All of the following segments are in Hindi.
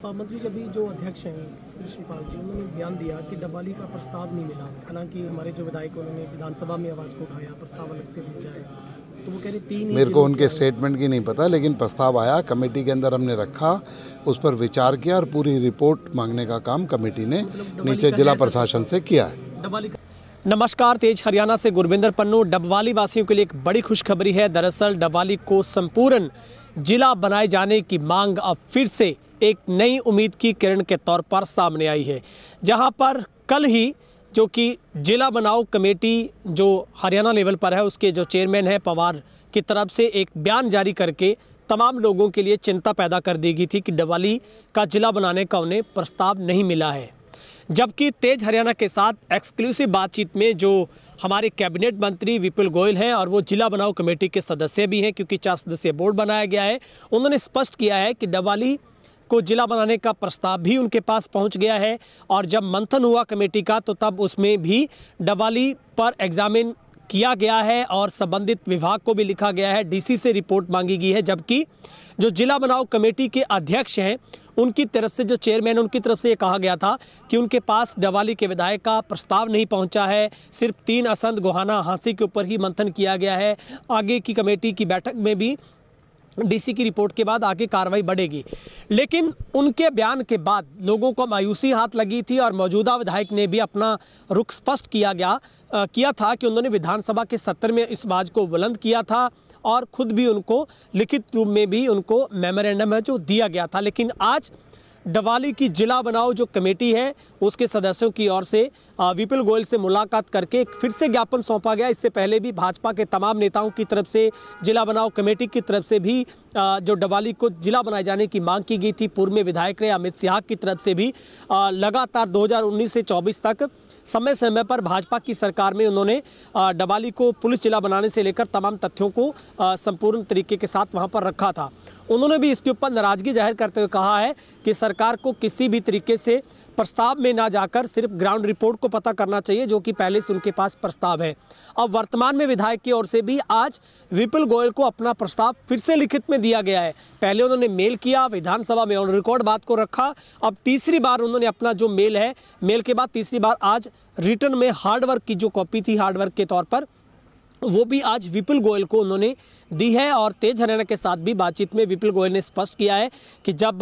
मंत्री जी, अभी जो अध्यक्ष हैं कृष्णपाल जी, उन्होंने बयान दिया कि डबवाली का प्रस्ताव नहीं मिला। हालांकि हमारे जो विधायक उन्होंने विधानसभा में आवाज़ को उठाया, प्रस्ताव अलग से भेजा है, तो वो कह रहे 3 ही मेरे को उनके स्टेटमेंट की नहीं पता, लेकिन प्रस्ताव आया, कमेटी के अंदर हमने रखा, उस पर विचार किया और पूरी रिपोर्ट मांगने का काम कमेटी ने नीचे जिला प्रशासन से किया है। नमस्कार, तेज हरियाणा से गुरविंदर पन्नू। डबवाली वासियों के लिए एक बड़ी खुशखबरी है। दरअसल डबवाली को संपूर्ण जिला बनाए जाने की मांग अब फिर से एक नई उम्मीद की किरण के तौर पर सामने आई है, जहां पर कल ही जो कि जिला बनाओ कमेटी जो हरियाणा लेवल पर है उसके जो चेयरमैन है पवार की तरफ से एक बयान जारी करके तमाम लोगों के लिए चिंता पैदा कर दी गई थी कि डबवाली का जिला बनाने का उन्हें प्रस्ताव नहीं मिला है। जबकि तेज हरियाणा के साथ एक्सक्लूसिव बातचीत में जो हमारे कैबिनेट मंत्री विपुल गोयल हैं और वो जिला बनाओ कमेटी के सदस्य भी हैं, क्योंकि 4 सदस्यीय बोर्ड बनाया गया है, उन्होंने स्पष्ट किया है कि डबवाली को जिला बनाने का प्रस्ताव भी उनके पास पहुंच गया है। और जब मंथन हुआ कमेटी का तो तब उसमें भी डबवाली पर एग्जामिन किया गया है और संबंधित विभाग को भी लिखा गया है, डीसी से रिपोर्ट मांगी गई है। जबकि जो जिला बनाओ कमेटी के अध्यक्ष हैं उनकी तरफ से, जो चेयरमैन, उनकी तरफ से ये कहा गया था कि उनके पास डबवाली के विधायक का प्रस्ताव नहीं पहुंचा है, सिर्फ 3 असंध गोहाना हांसी के ऊपर ही मंथन किया गया है। आगे की कमेटी की बैठक में भी डीसी की रिपोर्ट के बाद आगे कार्रवाई बढ़ेगी। लेकिन उनके बयान के बाद लोगों को मायूसी हाथ लगी थी और मौजूदा विधायक ने भी अपना रुख स्पष्ट किया था कि उन्होंने विधानसभा के सत्र में इस बात को बुलंद किया था और खुद भी उनको लिखित रूप में भी उनको मेमोरेंडम है जो दिया गया था। लेकिन आज डबवाली की जिला बनाओ जो कमेटी है उसके सदस्यों की ओर से विपुल गोयल से मुलाकात करके फिर से ज्ञापन सौंपा गया। इससे पहले भी भाजपा के तमाम नेताओं की तरफ से, जिला बनाओ कमेटी की तरफ से भी जो डबवाली को जिला बनाए जाने की मांग की गई थी, पूर्व में विधायक रहे अमित सियाह की तरफ से भी लगातार 2019 से 24 तक समय समय पर भाजपा की सरकार में उन्होंने डबवाली को पुलिस जिला बनाने से लेकर तमाम तथ्यों को संपूर्ण तरीके के साथ वहां पर रखा था। उन्होंने भी इसके ऊपर नाराजगी जाहिर करते हुए कहा है कि सरकार को किसी भी तरीके से प्रस्ताव में ना जाकर सिर्फ ग्राउंड रिपोर्ट को पता करना चाहिए, जो कि पहले से उनके पास प्रस्ताव है। अब वर्तमान में विधायक की ओर से भी आज विपुल गोयल को अपना प्रस्ताव फिर से लिखित में दिया गया है। पहले उन्होंने मेल किया, विधानसभा में ऑन रिकॉर्ड बात को रखा, अब तीसरी बार उन्होंने अपना जो मेल है, मेल के बाद तीसरी बार आज रिटर्न में हार्डवर्क की जो कॉपी थी हार्डवर्क के तौर पर, वो भी आज विपुल गोयल को उन्होंने दी है। और तेज हरियाणा के साथ भी बातचीत में विपुल गोयल ने स्पष्ट किया है कि जब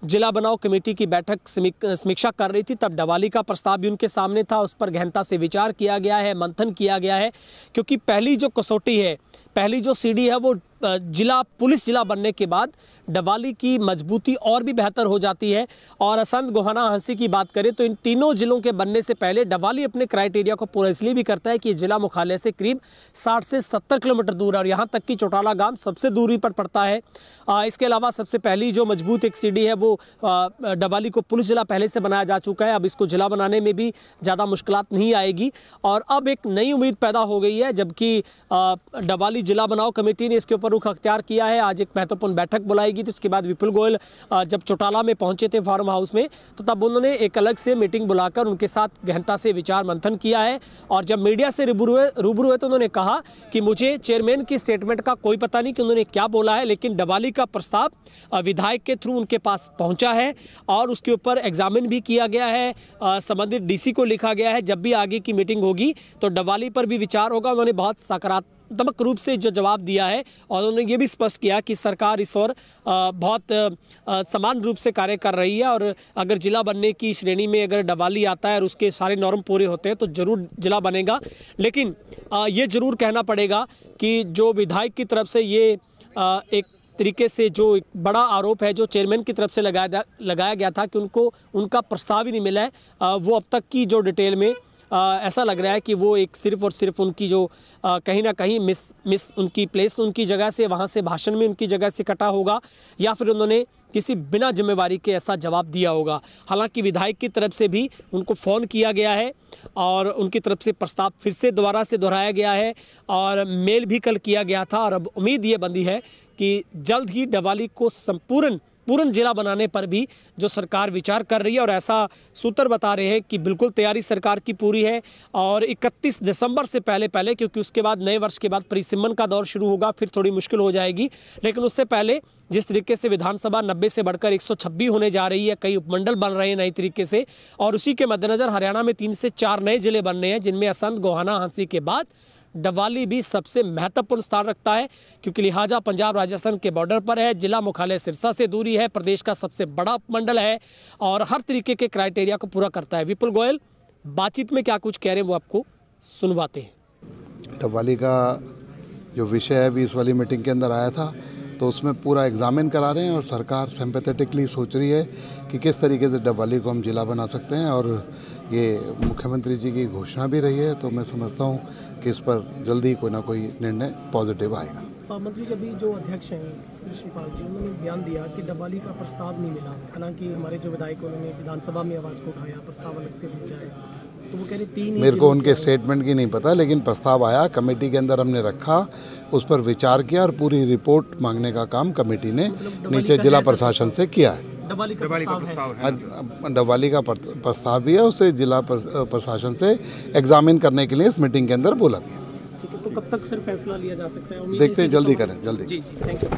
जिला बनाओ कमेटी की बैठक समीक्षा कर रही थी तब डबवाली का प्रस्ताव भी उनके सामने था, उस पर गहनता से विचार किया गया है, मंथन किया गया है। क्योंकि पहली जो कसौटी है, पहली जो सीढ़ी है, वो पुलिस जिला बनने के बाद डबवाली की मजबूती और भी बेहतर हो जाती है। और असंध गोहाना हंसी की बात करें तो इन तीनों जिलों के बनने से पहले डबवाली अपने क्राइटेरिया को पूरा इसलिए भी करता है कि जिला मुख्यालय से करीब 60 से 70 किलोमीटर दूर है और यहाँ तक कि चौटाला गांव सबसे दूरी पर पड़ता है। इसके अलावा सबसे पहली जो मजबूत एक सीढ़ी है वो डबवाली को पुलिस जिला पहले से बनाया जा चुका है। अब इसको जिला बनाने में भी ज़्यादा मुश्किलात नहीं आएगी और अब एक नई उम्मीद पैदा हो गई है। जबकि डबवाली जिला बनाओ कमेटी ने इसके ऊपर रुख अख्तियार किया है। आज एक महत्वपूर्ण बैठक बुलाएगी, तो इसके बाद विपुल गोयल जब चौटाला में पहुंचे थे फार्म हाउस में, तो तब उन्होंने एक अलग से मीटिंग बुलाकर उनके साथ गहनता से विचार मंथन किया है। और जब मीडिया से रूबरू हुए तो उन्होंने कहा कि मुझे चेयरमैन की स्टेटमेंट का कोई पता नहीं कि उन्होंने क्या बोला है, लेकिन डबवाली का प्रस्ताव विधायक के थ्रू उनके पास पहुंचा है और उसके ऊपर एग्जामिन भी किया गया है, संबंधित डीसी को लिखा गया है। जब भी आगे की मीटिंग होगी तो डबवाली पर भी विचार होगा। उन्होंने बहुत सकारात्मक रूप से जो जवाब दिया है और उन्होंने ये भी स्पष्ट किया कि सरकार इस ओर बहुत समान रूप से कार्य कर रही है और अगर जिला बनने की श्रेणी में अगर डबवाली आता है और उसके सारे नॉर्म पूरे होते हैं तो ज़रूर जिला बनेगा। लेकिन ये ज़रूर कहना पड़ेगा कि जो विधायक की तरफ से ये एक तरीके से जो एक बड़ा आरोप है जो चेयरमैन की तरफ से लगाया गया था कि उनका प्रस्ताव ही नहीं मिला है, वो अब तक की जो डिटेल में ऐसा लग रहा है कि वो एक सिर्फ और सिर्फ उनकी जो कहीं ना कहीं मिस उनकी प्लेस उनकी जगह से, वहाँ से भाषण में उनकी जगह से कटा होगा या फिर उन्होंने किसी बिना जिम्मेवारी के ऐसा जवाब दिया होगा। हालांकि विधायक की तरफ से भी उनको फ़ोन किया गया है और उनकी तरफ से प्रस्ताव फिर से दोबारा से दोहराया गया है और मेल भी कल किया गया था। और अब उम्मीद ये बंधी है कि जल्द ही डबवाली को पूर्ण जिला बनाने पर भी जो सरकार विचार कर रही है और ऐसा सूत्र बता रहे हैं कि बिल्कुल तैयारी सरकार की पूरी है और 31 दिसंबर से पहले क्योंकि उसके बाद नए वर्ष के बाद परिसिमन का दौर शुरू होगा, फिर थोड़ी मुश्किल हो जाएगी, लेकिन उससे पहले जिस तरीके से विधानसभा 90 से बढ़कर 126 होने जा रही है, कई उपमंडल बन रहे हैं नई तरीके से, और उसी के मद्देनज़र हरियाणा में 3 से 4 नए जिले बन रहे हैं, जिनमें असंध, गोहाना, हांसी के बाद डबवाली भी सबसे महत्वपूर्ण स्थान रखता है, क्योंकि लिहाजा पंजाब राजस्थान के बॉर्डर पर है, जिला मुख्यालय सिरसा से दूरी है, प्रदेश का सबसे बड़ा उपमंडल है और हर तरीके के क्राइटेरिया को पूरा करता है। विपुल गोयल बातचीत में क्या कुछ कह रहे हैं वो आपको सुनवाते हैं। डबवाली का जो विषय है भी इस वाली मीटिंग के अंदर आया था, तो उसमें पूरा एग्जामिन करा रहे हैं और सरकार सिंपैथेटिकली सोच रही है कि किस तरीके से डबवाली को हम जिला बना सकते हैं, और ये मुख्यमंत्री जी की घोषणा भी रही है, तो मैं समझता हूँ कि इस पर जल्दी कोई ना कोई निर्णय पॉजिटिव आएगा। मंत्री जी, अभी जो अध्यक्ष हैं कृष्णपाल जी, उन्होंने बयान दिया कि डबवाली का प्रस्ताव नहीं मिला। हालांकि हमारे जो विधायक उन्होंने विधानसभा में आवाज़ को उठाया, प्रस्ताव अलग से भेजा है, तो वो कह रहे 3 मेरे को उनके स्टेटमेंट की नहीं पता, लेकिन प्रस्ताव आया, कमेटी के अंदर हमने रखा, उस पर विचार किया और पूरी रिपोर्ट मांगने का काम कमेटी ने नीचे जिला प्रशासन से किया है। डबवाली का प्रस्ताव है, डबवाली का प्रस्ताव भी है, उसे जिला प्रशासन से एग्जामिन करने के लिए इस मीटिंग के अंदर बोला भी है। ठीक है, तो कब तक सर फैसला लिया जा सकता है? देखते हैं, जल्दी करें, जल्दी। जी, थैंक यू।